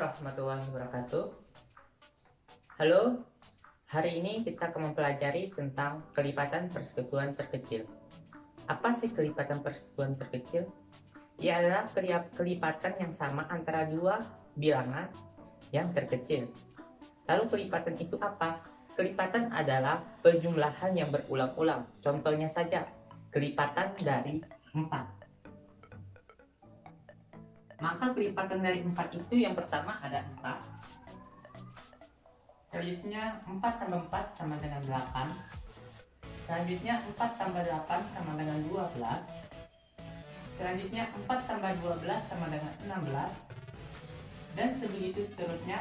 warahmatullahi wabarakatuh. Halo, hari ini kita akan mempelajari tentang kelipatan persekutuan terkecil. Apa sih kelipatan persekutuan terkecil? Ia adalah kelipatan yang sama antara dua bilangan yang terkecil. Lalu kelipatan itu apa? Kelipatan adalah penjumlahan yang berulang-ulang. Contohnya saja, kelipatan dari 4. Maka kelipatan dari 4 itu yang pertama ada 4. Selanjutnya 4 tambah 4 sama dengan 8. Selanjutnya 4 tambah 8 sama dengan 12. Selanjutnya 4 tambah 12 sama dengan 16. Dan sebegitu seterusnya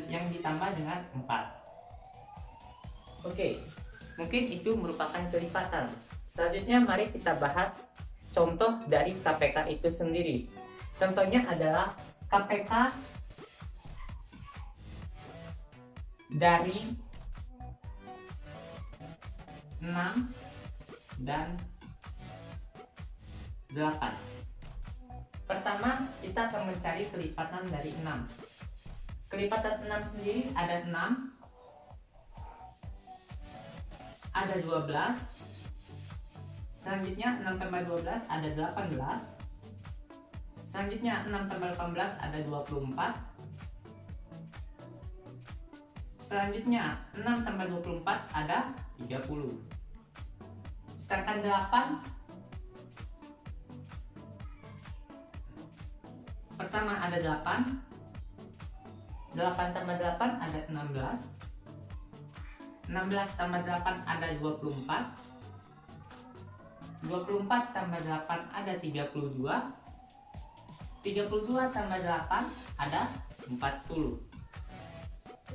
yang ditambah dengan 4. Oke, mungkin itu merupakan kelipatan. Selanjutnya mari kita bahas contoh dari KPK itu sendiri. Contohnya adalah KPK dari 6 dan 8. Pertama, kita akan mencari kelipatan dari 6. Kelipatan 6 sendiri ada 6, ada 12. Selanjutnya 6 tambah 12 ada 18. Selanjutnya 6 tambah 18 ada 24. Selanjutnya 6 tambah 24 ada 30. Sedangkan 8, pertama ada 8. 8 tambah 8 ada 16. 16 tambah 8 ada 24. 24 tambah 8 ada 32. 32 tambah 8 ada 40.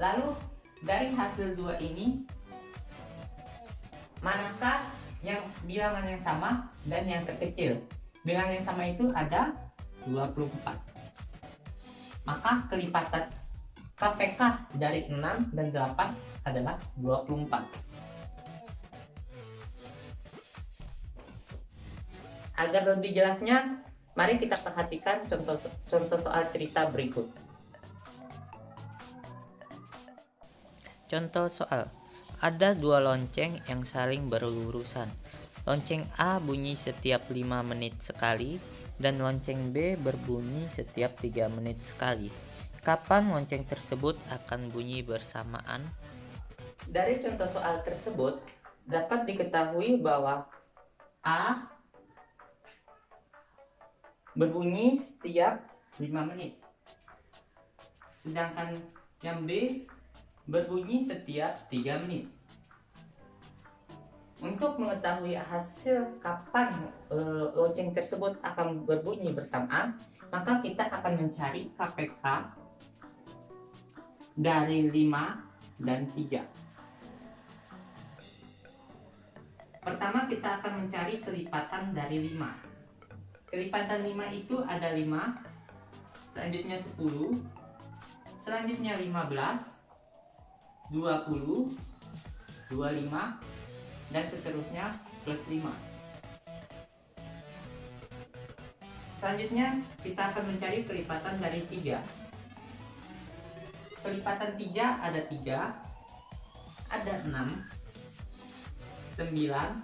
Lalu dari hasil 2 ini, manakah yang bilangan yang sama dan yang terkecil? Bilangan yang sama itu ada 24. Maka kelipatan KPK dari 6 dan 8 adalah 24. Agar lebih jelasnya, mari kita perhatikan contoh soal cerita berikut. Contoh soal, ada dua lonceng yang saling berurusan. Lonceng A bunyi setiap 5 menit sekali dan lonceng B berbunyi setiap 3 menit sekali. Kapan lonceng tersebut akan bunyi bersamaan? Dari contoh soal tersebut dapat diketahui bahwa A berbunyi setiap 5 menit. Sedangkan yang B berbunyi setiap 3 menit. Untuk mengetahui hasil kapan lonceng tersebut akan berbunyi bersamaan, maka kita akan mencari KPK dari 5 dan 3. Pertama kita akan mencari kelipatan dari 5. Kelipatan 5 itu ada 5, selanjutnya 10, selanjutnya 15, 20, 25, dan seterusnya plus 5. Selanjutnya kita akan mencari kelipatan dari 3. Kelipatan 3 ada 3, ada 6, 9,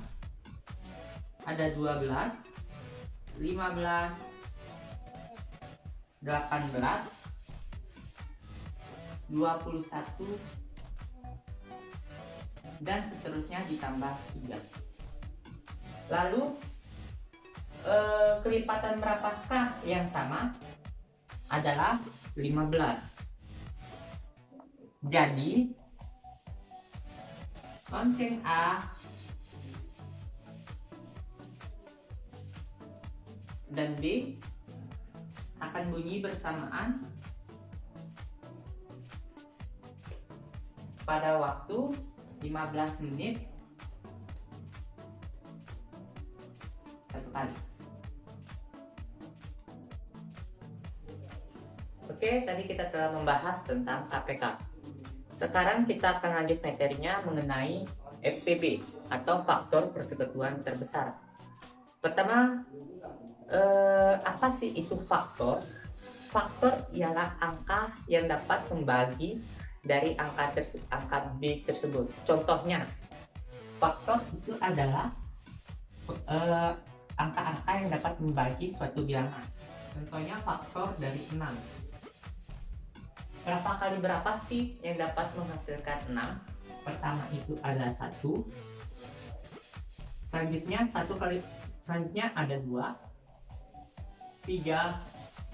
ada 12, 15, 18, 21, dan seterusnya ditambah 3. Lalu kelipatan berapakah yang sama? Adalah 15. Jadi lonceng A dan B akan bunyi bersamaan pada waktu 15 menit satu kali. Oke, tadi kita telah membahas tentang KPK. Sekarang kita akan lanjut materinya mengenai FPB atau faktor persekutuan terbesar. Pertama, apa sih itu faktor? faktor ialah angka yang dapat membagi dari angka B tersebut. Contohnya, faktor itu adalah angka-angka yang dapat membagi suatu bilangan. Contohnya faktor dari 6. Berapa kali berapa sih yang dapat menghasilkan 6? Pertama itu ada 1. Selanjutnya ada 2, 3,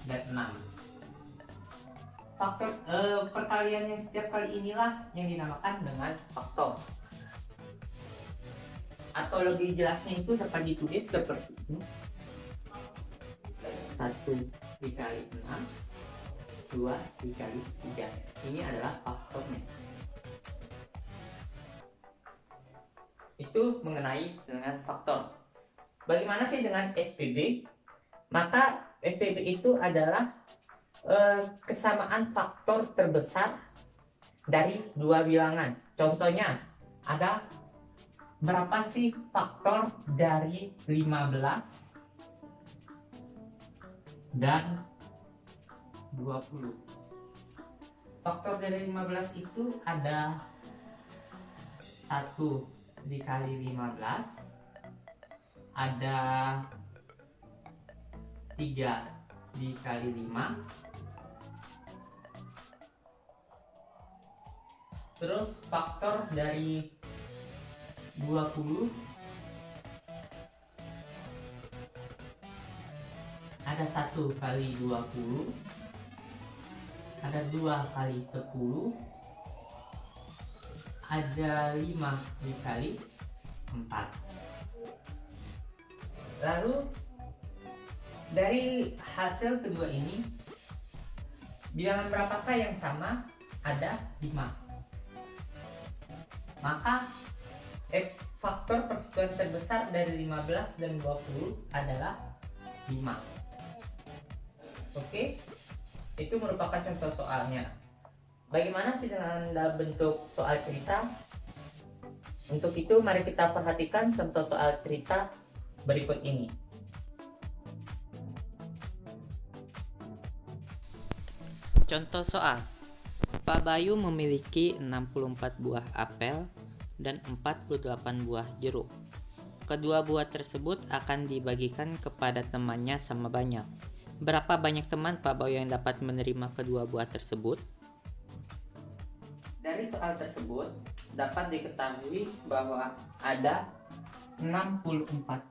dan 6. Faktor perkalian yang setiap kali inilah yang dinamakan dengan faktor. Atau lebih jelasnya itu dapat ditulis seperti ini: 1 dikali 6, 2 dikali 3. Ini adalah faktornya. Itu mengenai dengan faktor. Bagaimana sih dengan FPB? Maka FPB itu adalah kesamaan faktor terbesar dari dua bilangan. Contohnya, ada berapa sih faktor dari 15 dan 20? Faktor dari 15 itu ada 1 dikali 15, ada 3 dikali 5, terus faktor dari 20 ada 1 kali 20, ada 2 kali 10, ada 5 dikali 4. Lalu dari hasil kedua ini, bilangan berapakah yang sama? Ada 5. Maka faktor persatuan terbesar dari 15 dan 20 adalah 5. Oke, itu merupakan contoh soalnya. Bagaimana sih dengan dalam bentuk soal cerita? Untuk itu mari kita perhatikan contoh soal cerita berikut ini. Contoh soal. Pak Bayu memiliki 64 buah apel dan 48 buah jeruk. Kedua buah tersebut akan dibagikan kepada temannya sama banyak. Berapa banyak teman Pak Bayu yang dapat menerima kedua buah tersebut? Dari soal tersebut dapat diketahui bahwa ada 64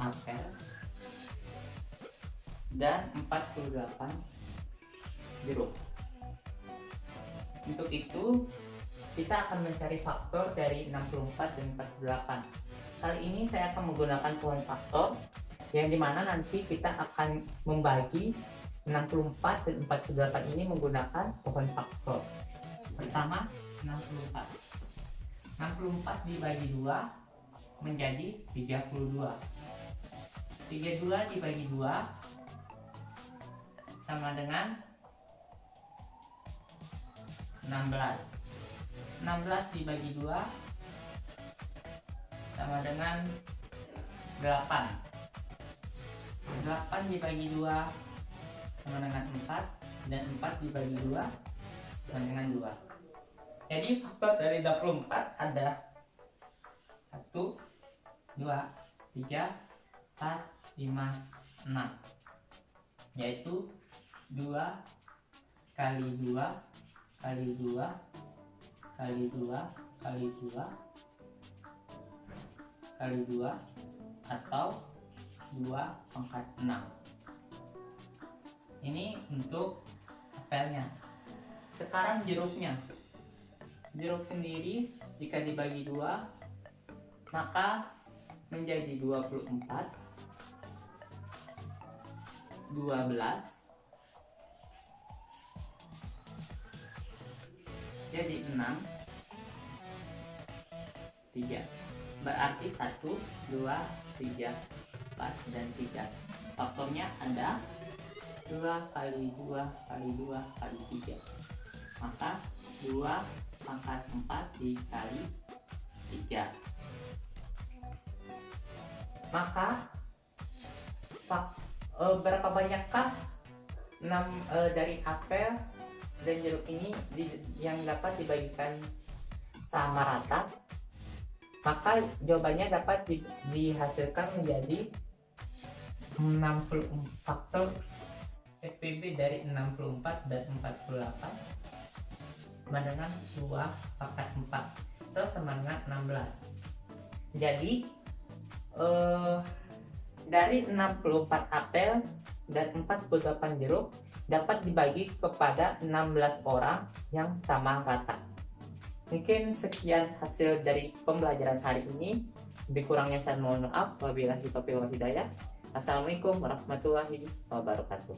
apel dan 48 jeruk. Untuk itu kita akan mencari faktor dari 64 dan 48. Kali ini saya akan menggunakan pohon faktor, yang dimana nanti kita akan membagi 64 dan 48 ini menggunakan pohon faktor. Pertama, 64 dibagi 2 menjadi 32. 32 dibagi 2 sama dengan 16. 16 dibagi 2 sama dengan 8. 8 dibagi 2 sama dengan 4, dan 4 dibagi 2 sama dengan 2. Jadi faktor dari 24 ada 1, 2, 3, 4, 5, 6, yaitu 2 kali 2 kali 2 kali 2 kali 2 kali 2 atau 2 pangkat 6. Ini untuk apelnya. Sekarang jeruknya. Jeruk sendiri jika dibagi 2 maka menjadi 24, 12, jadi 6, 3. Berarti 1, 2, 3, 4, dan 3. Faktornya ada 2 kali 2 kali 2 kali 3. Maka 2 pangkat 4 dikali 3. Maka berapa banyakkah dari apel dan jeruk ini yang dapat dibagikan sama rata? Maka jawabannya dapat dihasilkan menjadi 60 faktor FPB dari 64 dan 48 sama dengan 2 pangkat 4 atau sama dengan 16. Jadi dari 64 apel dan 48 jeruk dapat dibagi kepada 16 orang yang sama rata. Mungkin sekian hasil dari pembelajaran hari ini. Lebih kurangnya saya mohon maaf. Wabillahi taufiq wal hidayah. Assalamualaikum warahmatullahi wabarakatuh.